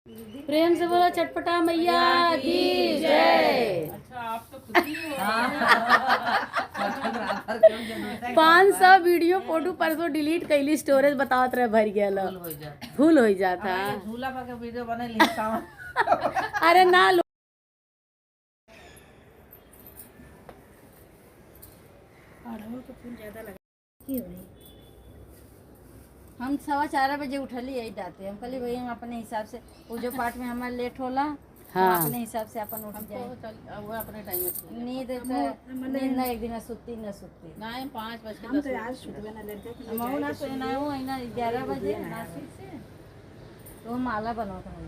प्रेम से बोलो चटपटा मैया की जय। अच्छा आप तो खुशी हो 500 वीडियो फोटो परसों डिलीट कैली, स्टोरेज बतावत रहे भर गया, फुल हो जाता। झूला पा के वीडियो बने ली अरे ना लो। हम 4:15 बजे उठली यही जाते हम कहली भाई हम अपने हिसाब से पूजो पाठ में हमारा लेट होला। हाँ। अपने हिसाब से अपन उठ जाए। वो अपने टाइम में नींद नींद ना एक दिन सुत्ती न सुत्ती ना 5 बजे हम तो आज सुतवे ना लेते हम ना सोना हो ना 11 बजे नासिक से तो माला बनाता हम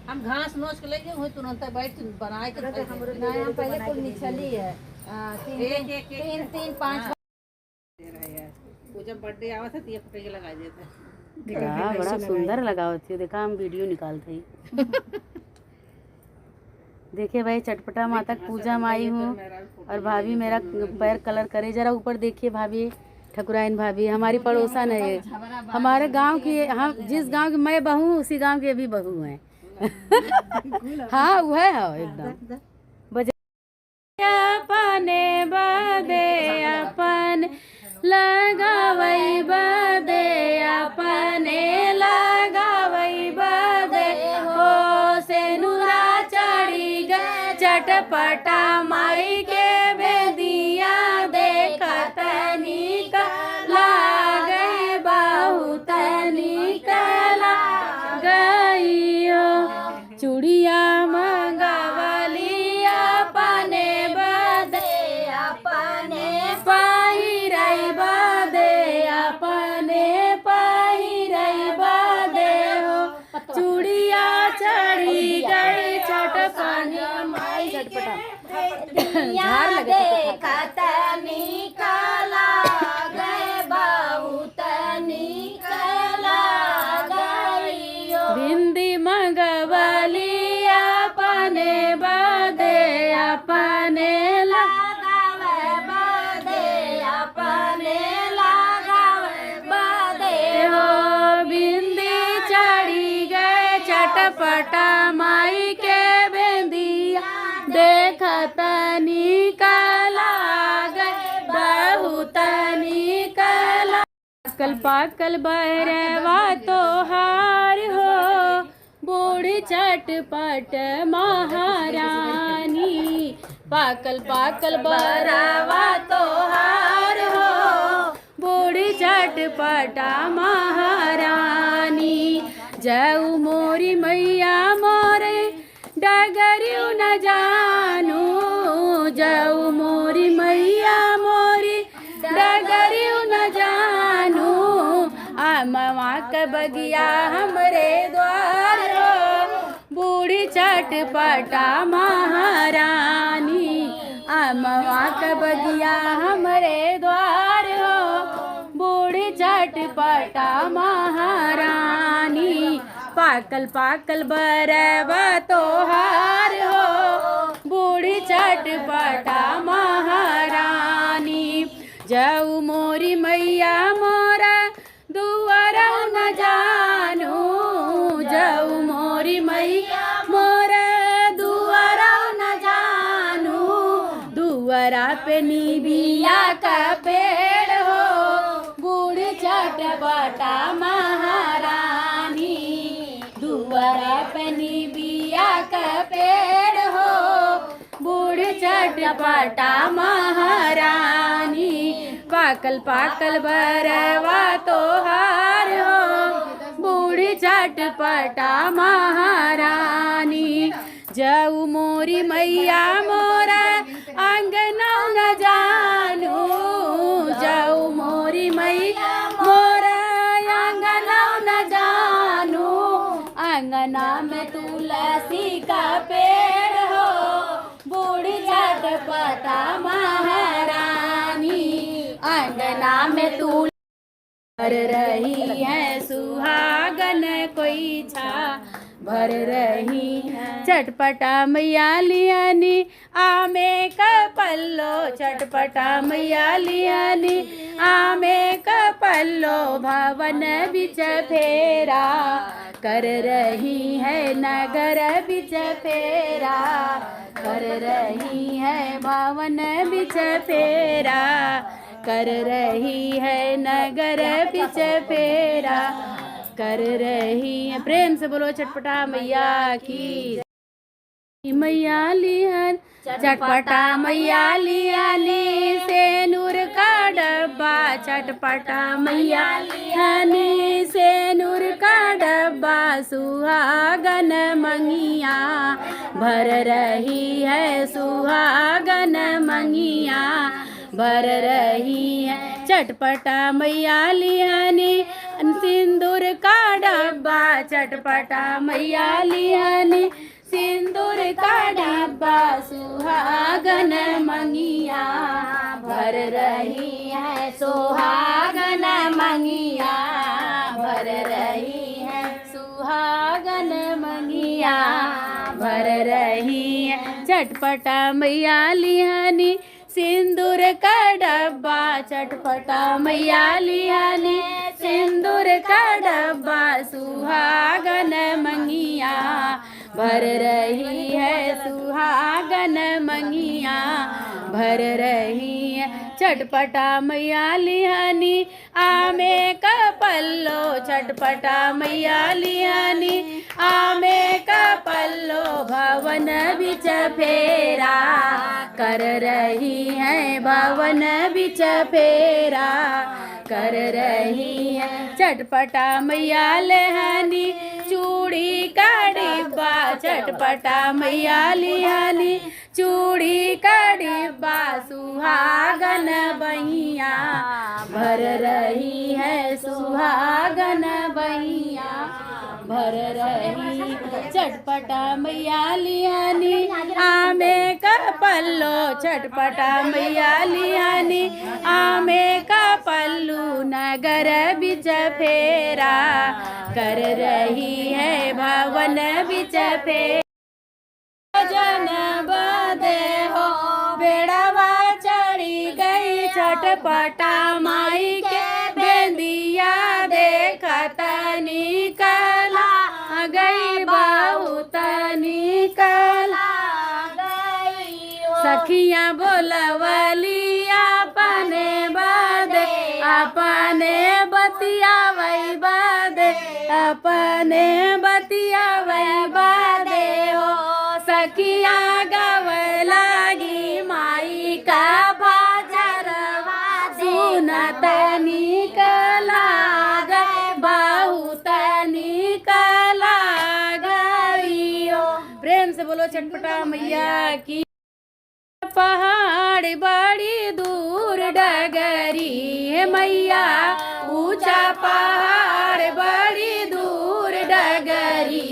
हम घास नोच के लेके हुई तुरंत बैठ बनाए के ना हम पहले कुल निचली है तीन 5 जब बर्थडे आवा था तो फटाके लगा देते। बड़ा बड़ा सुंदर लगा होती है। देखा हम वीडियो निकालते ही देखिए भाई चटपटा माता की पूजा में आई हूँ और भाभी मेरा पैर कलर करे। जरा ऊपर देखिए भाभी, ठकुराइन भाभी हमारी पड़ोसन है, हमारे गांव की। हम जिस गांव की मैं बहू उसी गांव की अभी बहू हैं। हाँ वो है एकदम। अपने बदे अपन लगावई बदे अपने लगावई बदे हो से नुरा चढ़ी गए चटपटा माई के बेदिया देखत निक लागे बहुत निक लागइयो। चूड़िया मंगवली अपने बदे अपने पहिरई बदे अपने पहिरई बदे हो। चूड़िया चढ़ी गई चटपटा माई झाड़ लगे निकला गए बहुत निकला गइयो। बिंदी मंगवली अपने बदे अपने लगावे बदे अपने लगावे बदे हो। बिंदी चढ़ी गए चटपटा माई के बिंदिया देखत निकला गए बहुत निकला। पाकल पाकल बरवा तोहार हो बूढ़ी चटपट महारानी। पाकल पाकल बरवा तोहार हो बूढ़ी चटपटा महारानी। जाऊ मोरी मैया मोरे डगरियू न जानू। जाऊ मोरी मैया मोरी डगरियू न जानू। आमवा के बगिया हमरे द्वार हो बूढ़ी चटपटा महारानी। आमवा के बगिया हमरे द्वार हो बूढ़ी चटपटा महारानी। पाकल पाकल बरवा तोहार हो बूढ़ी चटपटा महारानी। जाऊ मोरी मैया मोरा दुआरा न जानू। जाऊ मोरी मैया मोरा दुआरा न जानू। दुआरा पे निबिया का पेड़ हो बूढ़ी चटपटा महारानी। दुआरा पे निबिया का पेड़ हो बूढ़ी चटपटा महारानी। पाकल पाकल बरवा तोहार हो बूढ़ी चटपटा महारानी। जाऊ मोरी मैया मोरा अंगना न जानू। जाऊ मोरी मैया मोरा अंगना न जानू। अंगना में तुलसी का पेड़ हो बूढ़ी चटपटा महारानी। अंगना में तुलसी भर रही है सुहागन कोई छा भर रही है। चटपटा मैया लियानी आमे का पल्लो चटपटा मैया लियानी आमे का पल्लो भवन बिच फेरा कर रही है नगर बिच फेरा, कर रही है भवन बिच फेरा, कर रही है नगर बिच फेरा, कर रही है। प्रेम से बोलो चटपटा मैया की। मैया लिहन चटपटा मैया लियानी से नूर का डब्बा, चटपटा मैया लियानी से नूर का डब्बा, सुहागन मंगिया भर रही है, सुहागन मंगिया भर रही है। चटपटा मैया लियानी सिंदूर का डब्बा, चटपटा मैया लियानी सिंदूर का डब्बा, सुहागन मंगिया भर रही है, सुहागन मंगिया भर रही है, सुहागन मंगिया भर रही है। चटपटा मैया लिहानी सिंदूर का डब्बा, चटपटा मैया लिहानी सिंदूर का डब्बा, सुहागन मंगिया भर रही है, सुहागन मंगिया भर रही है। चटपटा मैया लिहानी आमे का पल्लो, चटपटा मैया लिहानी आमे का पल्लो, भवन बिच फेरा कर रही है, भवन बिच फेरा कर रही है। चटपटा मैया लिहानी चूड़ी का डिब्बा, चटपटा मैया लिहानी चूड़ी का डिब्बा, सुहागन बहिया भर रही है, सुहागन बहिया भर रही। चटपटा मैया लिहानी आमे का पल्लो, चटपटा मैया लिहानी आमे का पल्लू, नगर बिच फेरा कर रही है, भवन बिच फेरा। जन बदे हो बेड़वा चढ़ी गई, चटपटा माई के बेंदिया देखत निकला गई, बहुत निकला गई। सखियाँ बोलवली अपने बदे, अपने बतिया वही बदे, अपने बतिया वही बदे हो। सखिया गाव लागी माई का बाजरवा, सुनत निकला गए, बहुत निकला गई हो। प्रेम से बोलो चटपटा मैया की। पहाड़ बड़ी दूर डगरी है मैया, ऊंचा पहाड़ बड़ी दूर डगरी,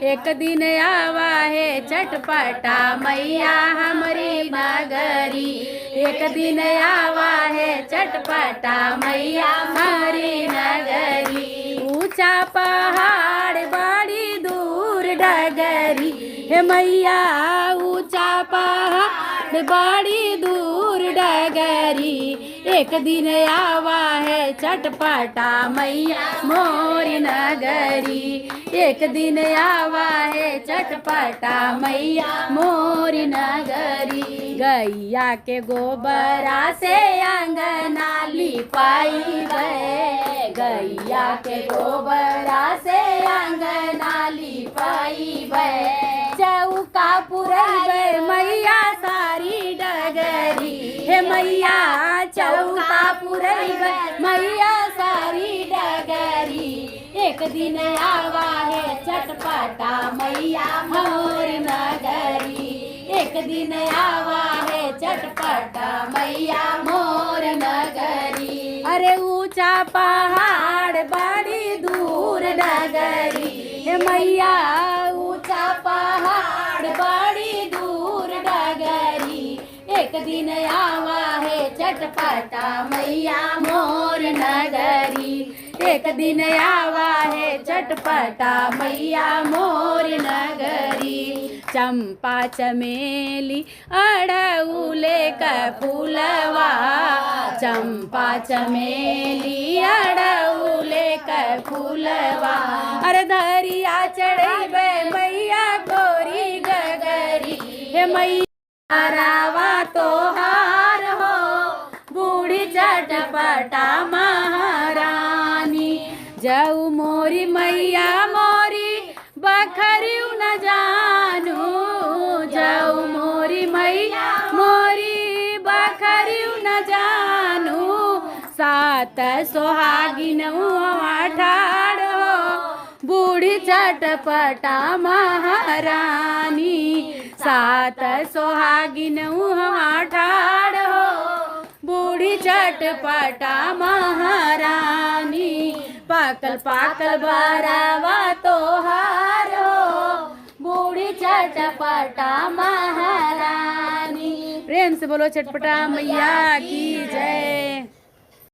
एक दिन आवा है चटपटा मैया हमारी नगरी, एक दिन आवा है चटपटा मैया हमारी नगरी। ऊंचा पहाड़ बड़ी दूर डगरी है मैया, ऊंचा पहाड़ बड़ी दूर डगरी, एक दिन आवा है चटपटा मैया मोरी नगरी, एक दिन आवा है चटपटा मैया मोरी नगरी। गैया के गोबरा से अंगना लिपाई गए, गैया के गोबरा से अंगना लिपाई गए, चौका पुरई मैया सारी डगरी हे मैया, चौका पुरई मैया सारी डगरी, एक दिन आवा है चटपटा मैया मोर नगरी, एक दिन आवा है चटपटा मैया मोर नगरी। अरे ऊंचा पहाड़ बड़ी दूर डगरी हे मैया, ऊंचा पहाड़ बड़ी दूर डगरी, एक दिन आवा है चटपटा मैया मोर नगरी, एक दिन आवा है चटपटा मैया मोर नगरी। चंपा चमेली अड़उले का फूलवा, चंपा चमेली अड़उले का फूलवा। अरे धरिया चढ़ैबे मैया गोरी गगरी, हे मैया रावा तोहार हो बूढ़ी चटपटा महारानी। जाऊ मोरी मैया मोरी बखरियू न जानू, जाऊ मोरी मैया मोरी बखरियू न जानू। सात सोहागिन ठाड़ हो बूढ़ी चटपटा महारानी, सात सोहागिन ठाड़ हो बूढ़ी चटपटा महारानी। पाकल पाकल बरावा तोहार हो बूढ़ी चटपटा महारानी। प्रेम से बोलो चटपटा मैया की जय।